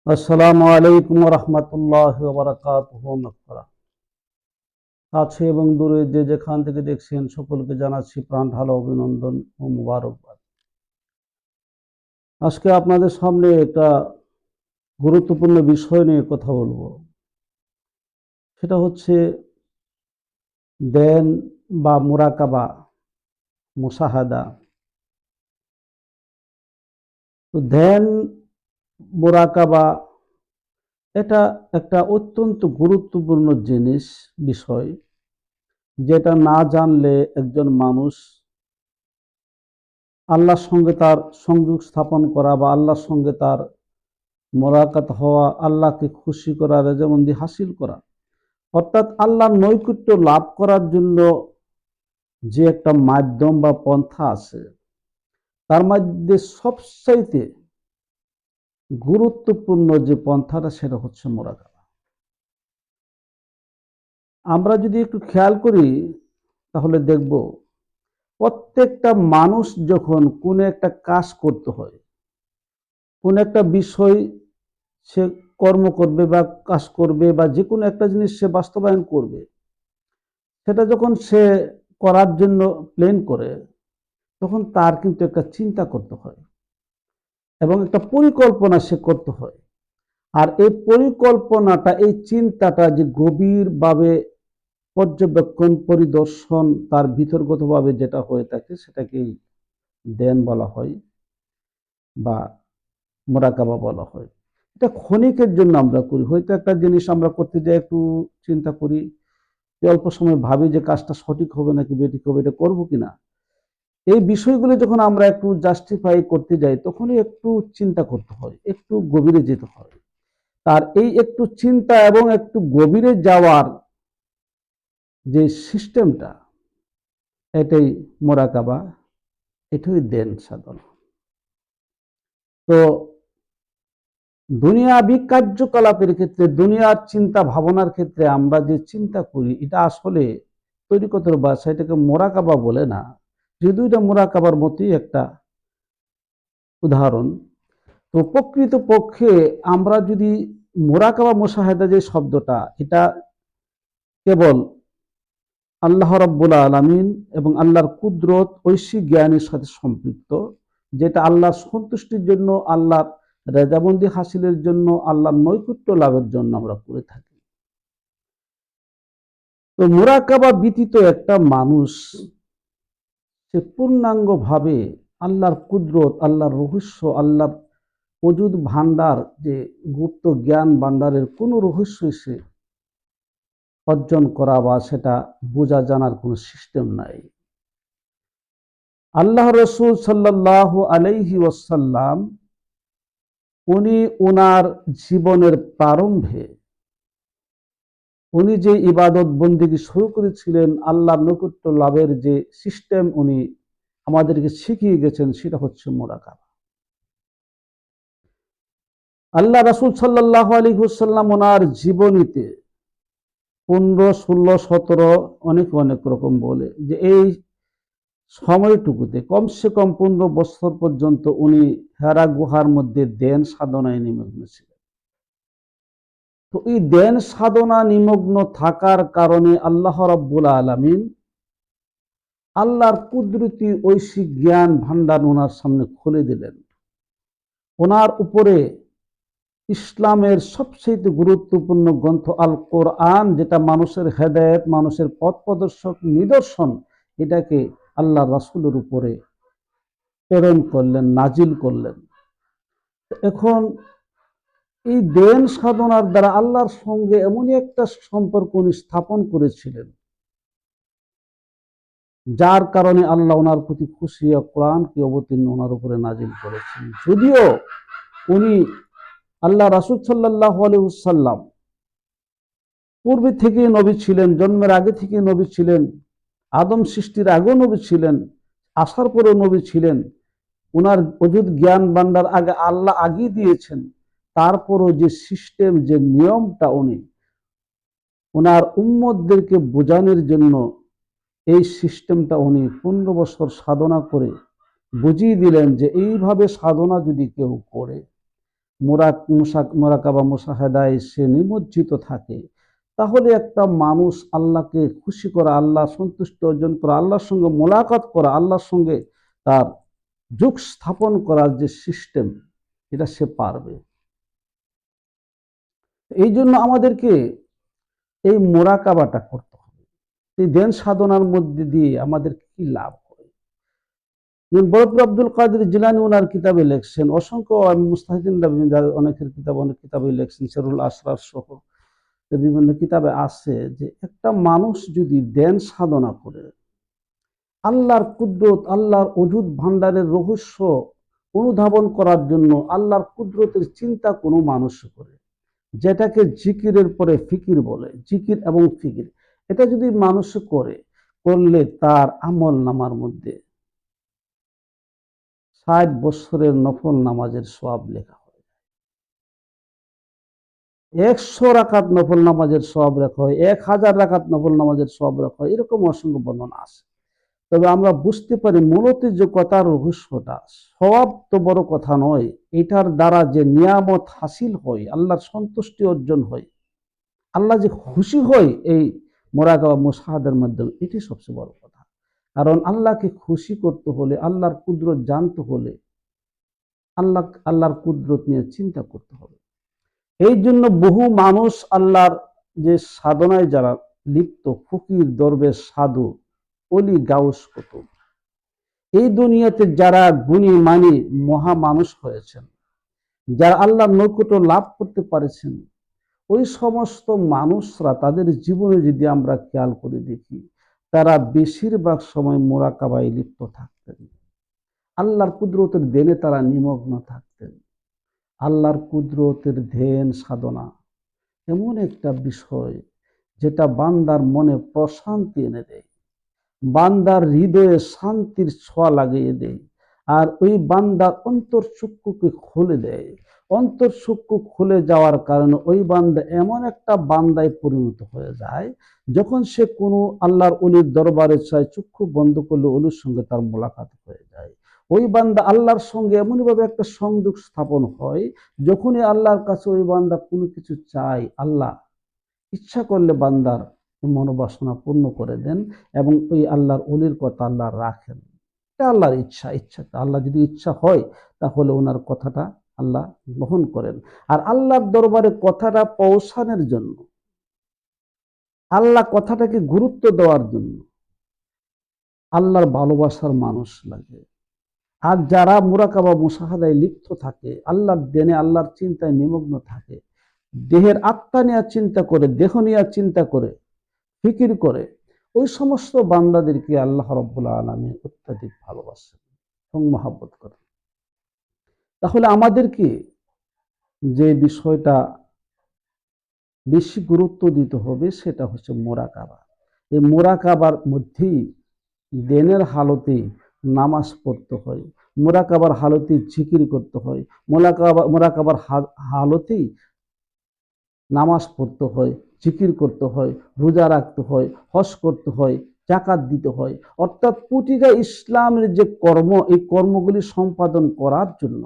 আসসালামু আলাইকুম রহমতুল্লাহ বারাকাতুহু। মাগফিরাহ। কাছে এবং দূরে যে যেখান থেকে দেখছেন সকলকে জানাচ্ছি প্রাণ ঢালা অভিনন্দন ও মুবারকবাদ। আজকে আপনাদের সামনে একটা গুরুত্বপূর্ণ বিষয় নিয়ে কথা বলবো। সেটা হচ্ছে ধ্যান বা মুরাকাবা, মুশাহাদা। তো ধ্যান, মুরাকাবা এটা একটা অত্যন্ত গুরুত্বপূর্ণ বিষয়, যেটা না জানলে একজন মানুষ আল্লাহর সঙ্গে তার সংযোগ স্থাপন করা বা আল্লাহর সঙ্গে তার মোলাকাত হওয়া, আল্লাহকে খুশি করা, রেজামন্দি হাসিল করা, অর্থাৎ আল্লাহর নৈকট্য লাভ করার জন্য যে একটা মাধ্যম বা পন্থা আছে, তার মধ্যে সবচাইতে গুরুত্বপূর্ণ যে পন্থাটা সেটা হচ্ছে মোরাকাবা। আমরা যদি একটু খেয়াল করি তাহলে দেখব, প্রত্যেকটা মানুষ যখন কোনো একটা কাজ করতে হয়, কোন একটা বিষয় সে কর্ম করবে বা কাজ করবে বা যে কোনো একটা জিনিস সে বাস্তবায়ন করবে, সেটা যখন সে করার জন্য প্ল্যান করে, তখন তার কিন্তু একটা চিন্তা করতে হয় এবং একটা পরিকল্পনা সে করতে হয়। আর এই পরিকল্পনাটা, এই চিন্তাটা যে গভীরভাবে পর্যবেক্ষণ পরিদর্শন তার ভিতরগতভাবে যেটা হয়ে থাকে, সেটাকেই ধ্যান বলা হয় বা মোরাকাবা বলা হয়। এটা ক্ষণিকের জন্য আমরা করি। হয়তো একটা জিনিস আমরা করতে যাই, একটু চিন্তা করি, যে অল্প সময় ভাবি যে কাজটা সঠিক হবে নাকি বেঠিক হবে, এটা করবো কিনা। এই বিষয়গুলো যখন আমরা একটু জাস্টিফাই করতে যাই, তখনই একটু চিন্তা করতে হয়, একটু গভীরে যেতে হয়। তার এই একটু চিন্তা এবং একটু গভীরে যাওয়ার যে সিস্টেমটা, এটাই মোরাকাবা, এটাই ধ্যান সাধনা। তো দুনিয়াবি কার্যকলাপের ক্ষেত্রে, দুনিয়ার চিন্তা ভাবনার ক্ষেত্রে আমরা যে চিন্তা করি, এটা আসলে তরিকতের ভাষা এটাকে মোরাকাবা বলে না, যদিও এটা মোরাকাবার মতোই একটা উদাহরণ। তো প্রকৃত পক্ষে আমরা যদি মোরাকাবা মুশাহাদা যে শব্দটা, এটা কেবল আল্লাহ রাব্বুল আলামিন এবং আল্লাহর কুদরত, ঐশিক জ্ঞানের সাথে সম্পৃক্ত, যেটা আল্লাহর সন্তুষ্টির জন্য, আল্লাহর রেজামন্দি হাসিলের জন্য, আল্লাহর নৈকট্য লাভের জন্য আমরা করে থাকি। তো মুরাকাবা ব্যতীত একটা মানুষ সে পূর্ণাঙ্গ ভাবে আল্লাহর কুদরত, আল্লাহর রহস্য, আল্লাহর অজুদ ভান্ডার, যে গুপ্ত জ্ঞান ভান্ডারের কোনো রহস্যই সে অর্জন করা বা সেটা বোঝা জানার কোনো সিস্টেম নাই। আল্লাহ রসুল সাল্লাল্লাহু আলাইহি ওয়াসাল্লাম, উনি ওনার জীবনের প্রারম্ভে উনি যে ইবাদত বন্দেগী শুরু করেছিলেন, আল্লাহর নৈকট্য লাভের যে সিস্টেম উনি আমাদেরকে শিখিয়ে গেছেন, সেটা হচ্ছে মুরাকাবা। আল্লাহ রাসূল সাল্লাল্লাহু আলাইহি ওয়াসাল্লাম ওনার জীবনীতে 15, 16, 17, অনেক অনেক রকম বলে যে এই সময়টুকুতে কমসে কম 15 বছর পর্যন্ত উনি হেরা গুহার মধ্যে ধ্যান সাধনায় নিমগ্ন ছিলেন। তো এই ধ্যান সাধনা নিমগ্ন থাকার কারণে আল্লাহ রাব্বুল আলামিন আল্লাহর কুদরতি ঐশিক জ্ঞান ভান্ডার ওনার সামনে খুলে দিলেন। ওনার উপরে ইসলামের সবচেয়ে গুরুত্বপূর্ণ গ্রন্থ আল কোরআন, যেটা মানুষের হেদায়েত, মানুষের পথ প্রদর্শক নিদর্শন, এটাকে আল্লাহ রাসূলের উপরে প্রেরণ করলেন, নাজিল করলেন। এখন এই ধ্যান সাধনার দ্বারা আল্লাহর সঙ্গে এমনই একটা সম্পর্ক উনি স্থাপন করেছিলেন, যার কারণে আল্লাহ ওনার প্রতি খুশি হয়ে কোরআনকে অবতীর্ণ ওনার উপরে নাজিল করেছেন। যদিও উনি আল্লাহ রাসূল সাল্লাল্লাহু আলাইহি ওয়াসাল্লাম পূর্বে থেকে নবী ছিলেন, জন্মের আগে থেকে নবী ছিলেন, আদম সৃষ্টির আগেও নবী ছিলেন, আসার পরেও নবী ছিলেন, ওনার অযুত জ্ঞান ভান্ডার আগে আল্লাহ আগিয়ে দিয়েছেন। তারপরও যে সিস্টেম, যে নিয়মটা উনি ওনার উম্মতদেরকে বোঝানোর জন্য এই সিস্টেমটা উনি 15 বছর সাধনা করে বুঝিয়ে দিলেন যে এইভাবে সাধনা যদি কেউ করে, মোরাকাবা মুশাহাদায় সে নিমজ্জিত থাকে, তাহলে একটা মানুষ আল্লাহকে খুশি করা, আল্লাহ সন্তুষ্টি অর্জন করা, আল্লাহর সঙ্গে মোলাকাত করা, আল্লাহর সঙ্গে তার যোগ স্থাপন করার যে সিস্টেম, এটা সে পারবে। এই জন্য আমাদেরকে এই মোরাকাবাটা করতে হবে। এই ধ্যান সাধনার মধ্যে দিয়ে আমাদের কি লাভ হয়? বরকত আব্দুল কাদের জিলানী ওনার কিতাবে লেখছেন, অসংখ্য মুস্তাহিদিন অনেকের কিতাব, অনেক কিতাবে লেখছেন, সেরুল আসরার সহ বিভিন্ন কিতাবে আছে যে একটা মানুষ যদি ধ্যান সাধনা করে আল্লাহর কুদরত, আল্লাহর অজুদ ভান্ডারের রহস্য অনুধাবন করার জন্য আল্লাহর কুদরতের চিন্তা কোনো মানুষ করে, যেটাকে জিকিরের পরে ফিকির বলে, জিকির এবং ফিকির, এটা যদি মানুষ করলে তার আমল নামার মধ্যে ৬০ বছরের নফল নামাজের সওয়াব লেখা হয়, ১০০ রাকাত নফল নামাজের সওয়াব লেখা হয়, ১০০০ রাকাত নফল নামাজের সওয়াব লেখা হয়, এরকম অসংখ্য বর্ণনা আছে। তবে আমরা বুঝতে পারি মূলত যে কথার রহস্যটা, সওয়াব তো বড় কথা নয়, এটার দ্বারা যে নিয়ামত হাসিল হয়, আল্লাহর সন্তুষ্টি অর্জন হয়, আল্লাহ যে খুশি হয় এই মোরাকাবা মুশাহাদার মাধ্যমে, এটি সবচেয়ে বড় কথা। কারণ আল্লাহকে খুশি করতে হলে, আল্লাহর কুদরত জানতে হলে আল্লাহর কুদরত নিয়ে চিন্তা করতে হবে। এই জন্য বহু মানুষ আল্লাহর যে সাধনায় যারা লিপ্ত, ফকির, দরবেশ, সাধু, অলি, গাউস, কুতুব, এই দুনিয়াতে যারা গুণী মানি মহা মানুষ হয়েছেন, যারা আল্লাহর নৈকট্য লাভ করতে পারেছেন, ওই সমস্ত মানুষরা তাদের জীবনে যদি আমরা খেয়াল করে দেখি, তারা বেশিরভাগ সময় মোরাকাবায় লিপ্ত থাকতেন, আল্লাহর কুদরতের ধ্যানে তারা নিমগ্ন থাকতেন। আল্লাহর কুদরতের ধ্যান সাধনা এমন একটা বিষয় যেটা বান্দার মনে প্রশান্তি এনে দেয়, বান্দার হৃদয়ে শান্তির ছোঁয়া লাগিয়ে দেয়, আর ওই বান্দার অন্তরচক্ষুকে খুলে দেয়। অন্তরচক্ষু খুলে যাওয়ার কারণে ওই বান্দা এমন একটা বান্দায় পরিণত হয়ে যায়, যখন সে কোনো আল্লাহর অলির দরবারে চায়, চক্ষু বন্ধ করলে অলির সঙ্গে তার মোলাকাত হয়ে যায়। ওই বান্দা আল্লাহর সঙ্গে এমনভাবে একটা সংযোগ স্থাপন হয়, যখনই আল্লাহর কাছে ওই বান্দা কোনো কিছু চায়, আল্লাহ ইচ্ছা করলে বান্দার মনোবাসনা পূর্ণ করে দেন, এবং ওই আল্লাহর অলির কথা আল্লাহ রাখেন। এটা আল্লাহর ইচ্ছা। আল্লাহ যদি ইচ্ছা হয় তাহলে ওনার কথাটা আল্লাহ গ্রহণ করেন। আর আল্লাহর দরবারে কথাটা পৌঁছানোর জন্য, আল্লাহ কথাটাকে গুরুত্ব দেওয়ার জন্য আল্লাহর ভালোবাসার মানুষ লাগে। আর যারা মুরাকাবা মুশাহাদায় লিপ্ত থাকে, আল্লাহর ধ্যানে, আল্লাহর চিন্তায় নিমগ্ন থাকে, দেহের আত্মা নিয়ে চিন্তা করে, দেহ নিয়ে চিন্তা করে, ফিকির করে, ওই সমস্ত বান্দাদেরকে আল্লাহ রাব্বুল আলামিন অত্যাধিক ভালোবাসেন এবং মহব্বত করেন। তাহলে আমাদেরকে যে বিষয়টা বেশি গুরুত্ব দিতে হবে সেটা হচ্ছে মোরাকাবা। এই মোরাকাবার মধ্যেই ধ্যানের হালতে নামাজ পড়তে হয়, মোরাকাবার হালতে জিকির করতে হয়, মোরাকাবার হালতেই নামাজ পড়তে হয়, জিকির করতে হয়, রোজা রাখতে হয়, হজ করতে হয়, যাকাত দিতে হয়। অর্থাৎ প্রতিটা ইসলামের যে কর্ম, এই কর্মগুলি সম্পাদন করার জন্য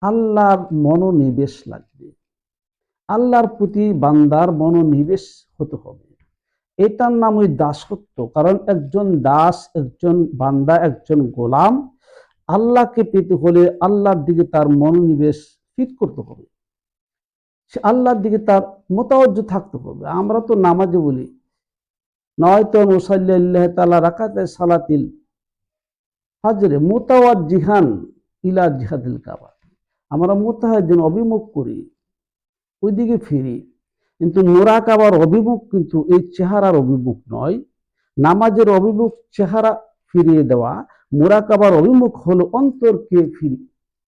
আল্লাহর মনোনিবেশ লাগবে, আল্লাহর প্রতি বান্দার মনোনিবেশ হতে হবে। এটার নাম ওই দাসত্ব। কারণ একজন দাস, একজন বান্দা, একজন গোলাম আল্লাহকে পেতে হলে আল্লাহর দিকে তার মনোনিবেশ ফিট করতে হবে, সে আল্লাহর দিকে তার মোতাওয়াজ্জ থাকতে হবে। আমরা তো নামাজে বলি, নয়তো নুসাল্লি আল্লাহ তাআলা রাকাতে সালাতিল ফাজরে মুতাওয়াজ্জিহান ইলা জিহাদিল কাবা, আমরা মুতাহাজ্জিন অভিমুখ করি, ওইদিকে ফিরি। কিন্তু মুরাকাবার অভিমুখ কিন্তু এই চেহারার অভিমুখ নয়। নামাজের অভিমুখ চেহারা ফিরিয়ে দেওয়া, মুরাকাবার অভিমুখ হলো অন্তরকে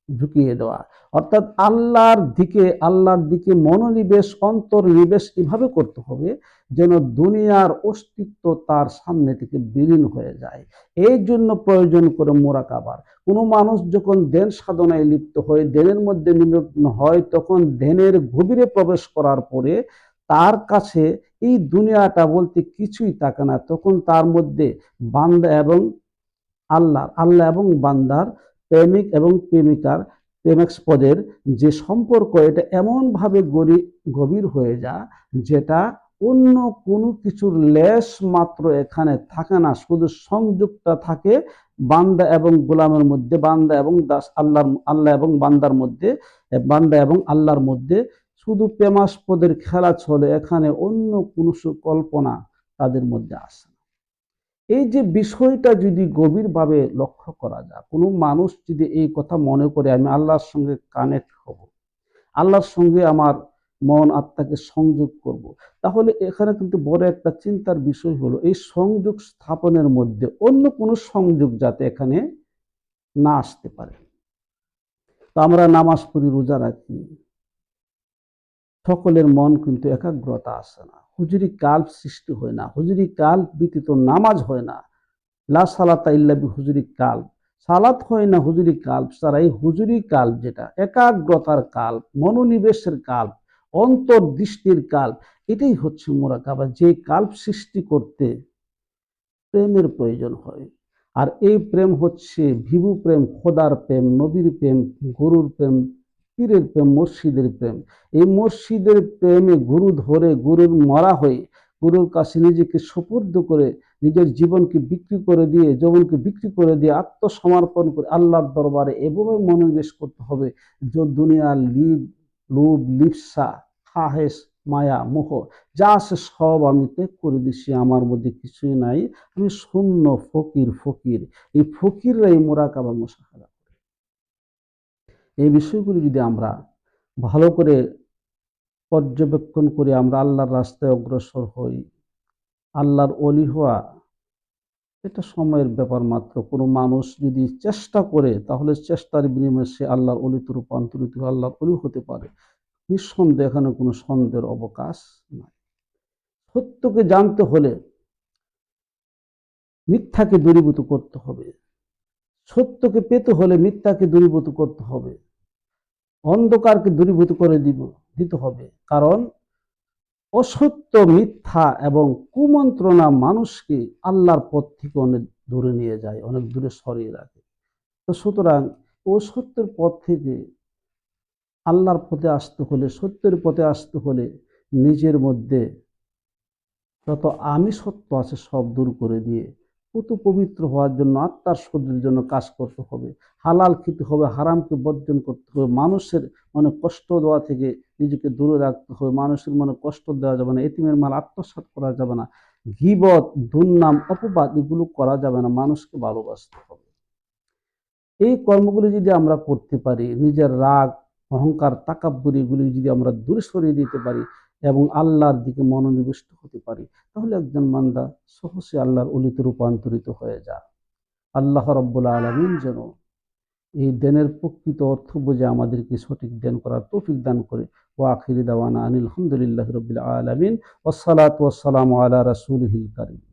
ঝুঁকিয়ে দেওয়া। অর্থাৎ আল্লাহর দিকে মনোনিবেশ, অন্তর্নিবেশ এভাবে করতে হবে যেন দুনিয়ার অস্তিত্ব তার সামনে থেকে বিলীন হয়ে যায়। এই জন্য প্রয়োজন করে মোরাকাবার। কোনো মানুষ যখন ধ্যান সাধনায় লিপ্ত হয়, ধ্যানের মধ্যে নিমগ্ন হয়, তখন ধ্যানের গভীরে প্রবেশ করার পরে তার কাছে এই দুনিয়াটা বলতে কিছুই থাকে না। তখন তার মধ্যে বান্দা এবং আল্লাহ এবং বান্দার, প্রেমিক এবং প্রেমিকার পেমেক্স পদের যে সম্পর্ক, এটা এমনভাবে গভীর হয়ে যায় যেটা অন্য কোনো কিছুর লেশ মাত্র এখানে থাকে না, শুধু সংযোগটা থাকে বান্দা এবং গোলামের মধ্যে, বান্দা এবং দাস আল্লাহ এবং বান্দার মধ্যে, বান্দা এবং আল্লাহর মধ্যে শুধু প্রেমাস্পদের খেলা চলে, এখানে অন্য কোনো কল্পনা তাদের মধ্যে আসে। এই যে বিষয়টা যদি গভীরভাবে লক্ষ্য করা যায়, কোনো মানুষ যদি এই কথা মনে করে আমি আল্লাহর সঙ্গে কানেক্ট হব, আল্লাহর সঙ্গে আমার মন আত্মাকে সংযোগ করব, তাহলে এখানে কিন্তু বড় একটা চিন্তার বিষয় হলো এই সংযোগ স্থাপনের মধ্যে অন্য কোনো সংযোগ যাতে এখানে না আসতে পারে। তো আমরা নামাজ পড়ি, রোজা রাখি, সকলের মন কিন্তু একাগ্রতা আসে না, হুজুরি কাল্প সৃষ্টি হয় না, হুজুরি কাল্প ব্যতীত নামাজ হয় না। লা সালাতা ইল্লা বি হুজুরি কাল্প, সালাত হয় না হুজুরি কাল্প ছাড়া। এই হুজুরি কাল্প যেটা একাগ্রতার কাল্প, মনোনিবেশের কাল্প, অন্তর্দৃষ্টির কাল্প, এটাই হচ্ছে মুরাকাবা। যে কাল্প সৃষ্টি করতে প্রেমের প্রয়োজন হয়, আর এই প্রেম হচ্ছে ভিভু প্রেম, খোদার প্রেম, নবীর প্রেম, গুরুর প্রেম, পীরের প্রেম, মসজিদের প্রেম। এই মসজিদের প্রেমে গুরু ধরে, গুরুর মরা হয়ে, গুরুর কাছে নিজেকে সুপুর্দ করে, নিজের জীবনকে বিক্রি করে দিয়ে, যৌবনকে বিক্রি করে দিয়ে আত্মসমর্পণ করে আল্লাহর দরবারে এভাবে মনোনিবেশ করতে হবে যে দুনিয়ার লোভ, লিপ্সা, খাহেস, মায়া, মোহ যা আছে সব আমি ত্যাগ করে দিছি, আমার মধ্যে কিছুই নাই, আমি শূন্য, ফকির। ফকির, এই ফকিররাই মুরাকাবা মুশাহাদা করে। এই বিষয়গুলি যদি আমরা ভালো করে পর্যবেক্ষণ করে আমরা আল্লাহর রাস্তায় অগ্রসর হই, আল্লাহর ওলি হওয়া এটা সময়ের ব্যাপার মাত্র। কোনো মানুষ যদি চেষ্টা করে তাহলে চেষ্টার বিনিময়ে সে আল্লাহর অলিতে রূপান্তরিত হয়ে আল্লাহর অলি হতে পারে, নিঃসন্দেহে এখানে কোনো সন্দেহের অবকাশ নাই। সত্যকে জানতে হলে মিথ্যাকে দূরীভূত করতে হবে, সত্যকে পেতে হলে মিথ্যাকে দূরীভূত করতে হবে, অন্ধকারকে দূরীভূত করে দিতে হবে। কারণ অসত্য, মিথ্যা এবং কুমন্ত্রণা মানুষকে আল্লাহর পথ থেকে অনেক দূরে নিয়ে যায়, অনেক দূরে সরিয়ে রাখে। তো সুতরাং অসত্যের পথ থেকে আল্লাহর পথে আসতে হলে, সত্যের পথে আসতে হলে নিজের মধ্যে যত আমিষত্ব আছে সব দূর করে দিয়ে পুত পবিত্র হওয়ার জন্য, আত্মার শুদ্ধির জন্য কাজ করতে হবে। হালাল খেতে হবে, হারামকে বর্জন করতে হবে, মানুষের মনে কষ্ট দেওয়া থেকে নিজেকে দূরে রাখতে হবে, মানুষের মনে কষ্ট দেওয়া যাবে না, এতিমের মাল আত্মসাৎ করা যাবে না, গীবত, দুর্নাম, অপবাদ এগুলো করা যাবে না, মানুষকে ভালোবাসতে হবে। এই কর্মগুলি যদি আমরা করতে পারি, নিজের রাগ, অহংকার, তাকাব্বুর এগুলি যদি আমরা দূরে সরিয়ে দিতে পারি এবং আল্লাহর দিকে মনোনিবিষ্ট হতে পারি, তাহলে একজন বান্দা সহজে আল্লাহর অলিতে রূপান্তরিত হয়ে যায়। আল্লাহ রাব্বুল আলামিন যেন এই জ্ঞানের প্রকৃত অর্থ বুঝে আমাদেরকে সঠিক জ্ঞান করার তৌফিক দান করে। ওয়া আখিরি দাওয়ানা আনিল হামদুলিল্লাহি রাব্বিল আলামিন, ওয়াসসালাতু ওয়াসসালামু আলা রাসূলিহিল কারীম।